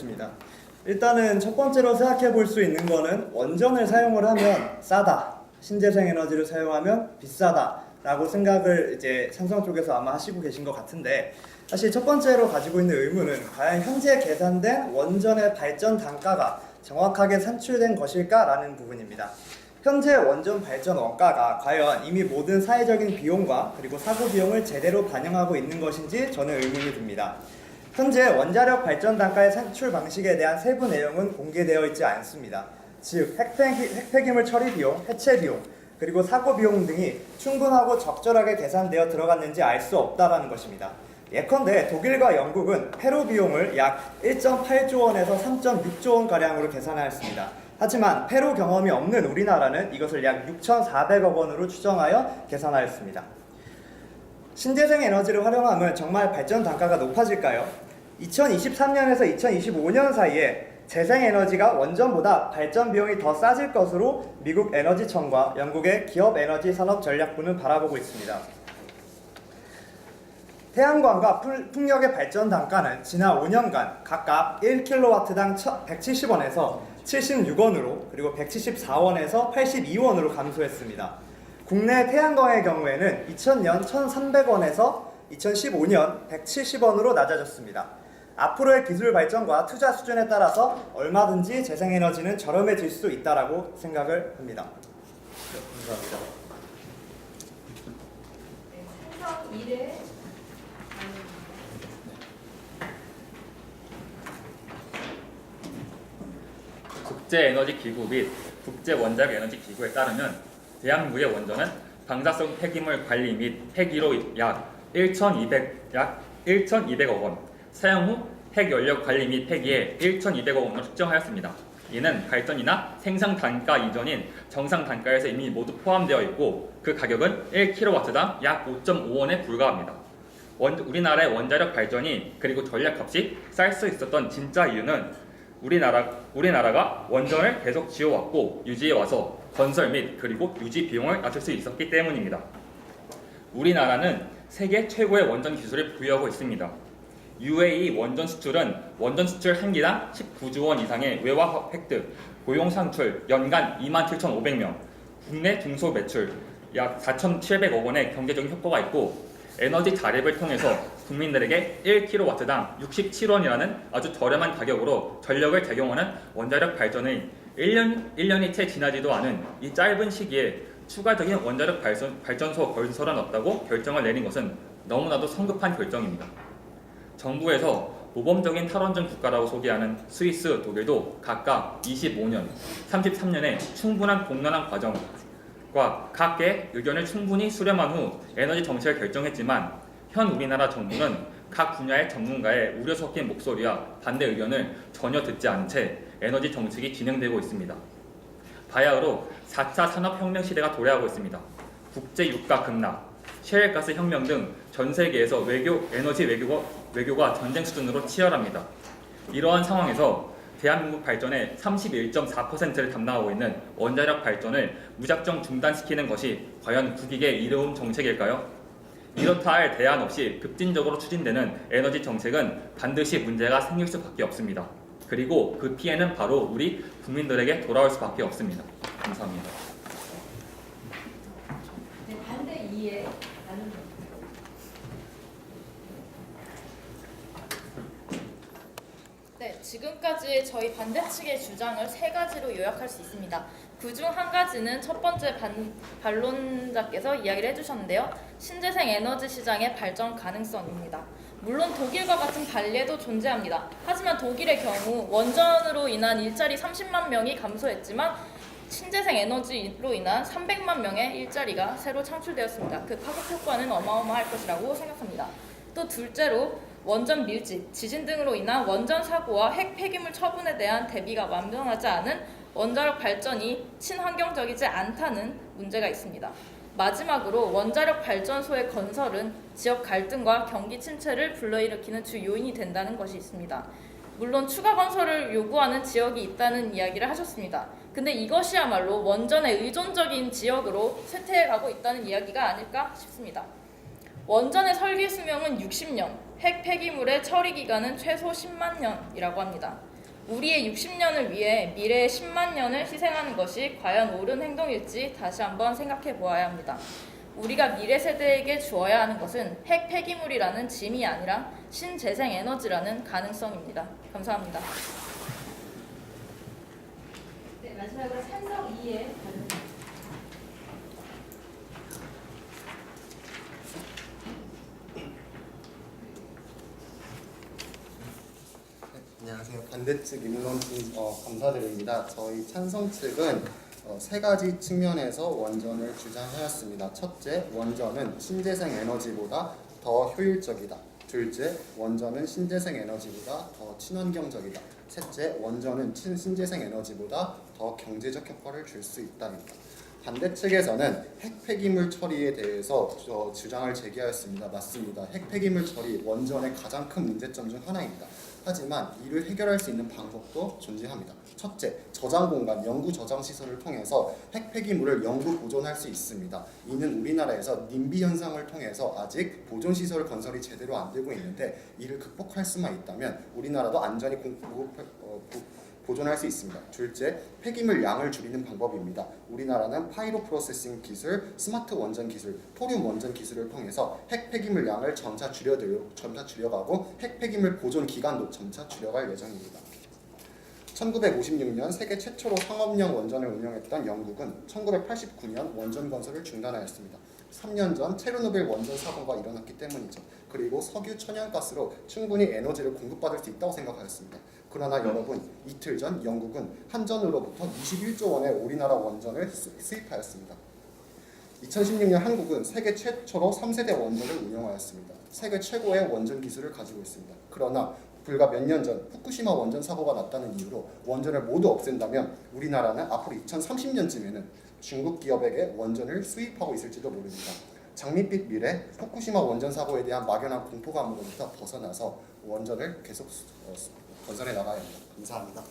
있습니다. 일단은 첫 번째로 생각해 볼 수 있는 거는 원전을 사용을 하면 싸다, 신재생 에너지를 사용하면 비싸다 라고 생각을 이제 삼성 쪽에서 아마 하시고 계신 것 같은데, 사실 첫 번째로 가지고 있는 의문은 과연 현재 계산된 원전의 발전 단가가 정확하게 산출된 것일까라는 부분입니다. 현재 원전 발전 원가가 과연 이미 모든 사회적인 비용과 그리고 사고 비용을 제대로 반영하고 있는 것인지 저는 의문이 듭니다. 현재 원자력 발전 단가의 산출 방식에 대한 세부 내용은 공개되어 있지 않습니다. 즉 핵폐기물 처리 비용, 해체 비용, 그리고 사고 비용 등이 충분하고 적절하게 계산되어 들어갔는지 알 수 없다라는 것입니다. 예컨대 독일과 영국은 폐로 비용을 약 1.8조 원에서 3.6조 원 가량으로 계산하였습니다. 하지만 폐로 경험이 없는 우리나라는 이것을 약 6,400억 원으로 추정하여 계산하였습니다. 신재생 에너지를 활용하면 정말 발전 단가가 높아질까요? 2023년에서 2025년 사이에 재생에너지가 원전보다 발전 비용이 더 싸질 것으로 미국 에너지청과 영국의 기업에너지산업전략부는 바라보고 있습니다. 태양광과 풍력의 발전 단가는 지난 5년간 각각 1kW당 170원에서 76원으로 그리고 174원에서 82원으로 감소했습니다. 국내 태양광의 경우에는 2000년 1,300원에서 2015년 170원으로 낮아졌습니다. 앞으로의 기술 발전과 투자 수준에 따라서 얼마든지 재생에너지는 저렴해질 수 있다고 생각을 합니다. 네, 감사합니다. 삼성 1회 국제에너지기구 및 국제원자력에너지기구에 따르면 대한민국의 원전은 방사성 폐기물 관리 및 폐기로 약 1,200억 원, 사용 후 핵연료 관리 및 폐기에 1,200억 원으로 측정하였습니다. 이는 발전이나 생산 단가 이전인 정상 단가에서 이미 모두 포함되어 있고 그 가격은 1kW당 약 5.5원에 불과합니다. 우리나라의 원자력 발전이 그리고 전략값이 쌀 수 있었던 진짜 이유는 우리나라가 원전을 계속 지어왔고 유지해와서 건설 및 그리고 유지 비용을 낮출 수 있었기 때문입니다. 우리나라는 세계 최고의 원전 기술을 보유하고 있습니다. UAE 원전 수출은 원전 수출 한 기당 19조 원 이상의 외화 획득, 고용 창출 연간 27,500명, 국내 중소 매출 약 4,700억 원의 경제적인 효과가 있고 에너지 자립을 통해서 국민들에게 1kW당 67원이라는 아주 저렴한 가격으로 전력을 제공하는 원자력 발전의 1년이 채 지나지도 않은 이 짧은 시기에 추가적인 원자력 발전소 건설은 없다고 결정을 내린 것은 너무나도 성급한 결정입니다. 정부에서 모범적인 탈원전 국가라고 소개하는 스위스, 독일도 각각 25년, 33년의 충분한 공론화 과정과 각계의 의견을 충분히 수렴한 후 에너지 정책을 결정했지만 현 우리나라 정부는 각 분야의 전문가의 우려 섞인 목소리와 반대 의견을 전혀 듣지 않은 채 에너지 정책이 진행되고 있습니다. 바야흐로 4차 산업혁명 시대가 도래하고 있습니다. 국제 유가 급락, 셰일가스 혁명 등 전 세계에서 에너지 외교가 전쟁 수준으로 치열합니다. 이러한 상황에서 대한민국 발전의 31.4%를 담당하고 있는 원자력 발전을 무작정 중단시키는 것이 과연 국익에 이로운 정책일까요? 이렇다 할 대안 없이 급진적으로 추진되는 에너지 정책은 반드시 문제가 생길 수밖에 없습니다. 그리고 그 피해는 바로 우리 국민들에게 돌아올 수밖에 없습니다. 감사합니다. 네, 반대 2회 나는 네, 지금까지 저희 반대 측의 주장을 세 가지로 요약할 수 있습니다. 그중 한 가지는 첫 번째 반론자께서 이야기를 해주셨는데요. 신재생 에너지 시장의 발전 가능성입니다. 물론 독일과 같은 판례도 존재합니다. 하지만 독일의 경우 원전으로 인한 일자리 30만 명이 감소했지만 신재생 에너지로 인한 300만 명의 일자리가 새로 창출되었습니다. 그 파급 효과는 어마어마할 것이라고 생각합니다. 또 둘째로 원전 밀집, 지진 등으로 인한 원전 사고와 핵 폐기물 처분에 대한 대비가 완전하지 않은 원자력 발전이 친환경적이지 않다는 문제가 있습니다. 마지막으로 원자력 발전소의 건설은 지역 갈등과 경기 침체를 불러일으키는 주 요인이 된다는 것이 있습니다. 물론 추가 건설을 요구하는 지역이 있다는 이야기를 하셨습니다. 근데 이것이야말로 원전에 의존적인 지역으로 쇠퇴해가고 있다는 이야기가 아닐까 싶습니다. 원전의 설계 수명은 60년, 핵 폐기물의 처리 기간은 최소 10만 년이라고 합니다. 우리의 60년을 위해 미래의 10만 년을 희생하는 것이 과연 옳은 행동일지 다시 한번 생각해 보아야 합니다. 우리가 미래 세대에게 주어야 하는 것은 핵 폐기물이라는 짐이 아니라 신재생 에너지라는 가능성입니다. 감사합니다. 네, 마지막으로 찬성 2의 발언. 안녕하세요. 반대측 입론 감사드립니다. 저희 찬성 측은 세 가지 측면에서 원전을 주장하였습니다. 첫째, 원전은 신재생 에너지보다 더 효율적이다. 둘째, 원전은 신재생 에너지보다 더 친환경적이다. 셋째, 원전은 신재생 에너지보다 더 경제적 효과를 줄 수 있다입니다. 반대 측에서는 핵 폐기물 처리에 대해서 주장을 제기하였습니다. 맞습니다. 핵 폐기물 처리 원전의 가장 큰 문제점 중 하나입니다. 하지만 이를 해결할 수 있는 방법도 존재합니다. 첫째, 저장 공간, 연구 저장 시설을 통해서 핵 폐기물을 연구 보존할 수 있습니다. 이는 우리나라에서 님비 현상을 통해서 아직 보존 시설 건설이 제대로 안 되고 있는데 이를 극복할 수만 있다면 우리나라도 안전히 보존할 수 있습니다. 둘째, 폐기물 양을 줄이는 방법입니다. 우리나라는 파이로 프로세싱 기술, 스마트 원전 기술, 토륨 원전 기술을 통해서 핵 폐기물 양을 점차 줄여가고 핵 폐기물 보존 기간도 점차 줄여갈 예정입니다. 1956년 세계 최초로 상업용 원전을 운영했던 영국은 1989년 원전 건설을 중단하였습니다. 3년 전 체르노빌 원전 사고가 일어났기 때문이죠. 그리고 석유, 천연가스로 충분히 에너지를 공급받을 수 있다고 생각하였습니다. 그러나 여러분, 이틀 전 영국은 한전으로부터 21조 원의 우리나라 원전을 수입하였습니다. 2016년 한국은 세계 최초로 3세대 원전을 운영하였습니다. 세계 최고의 원전 기술을 가지고 있습니다. 그러나 불과 몇 년 전 후쿠시마 원전 사고가 났다는 이유로 원전을 모두 없앤다면 우리나라는 앞으로 2030년쯤에는 중국 기업에게 원전을 수입하고 있을지도 모릅니다. 장밋빛 미래 후쿠시마 원전 사고에 대한 막연한 공포감으로부터 벗어나서 원전을 계속 건설해 나가야 합니다. 감사합니다.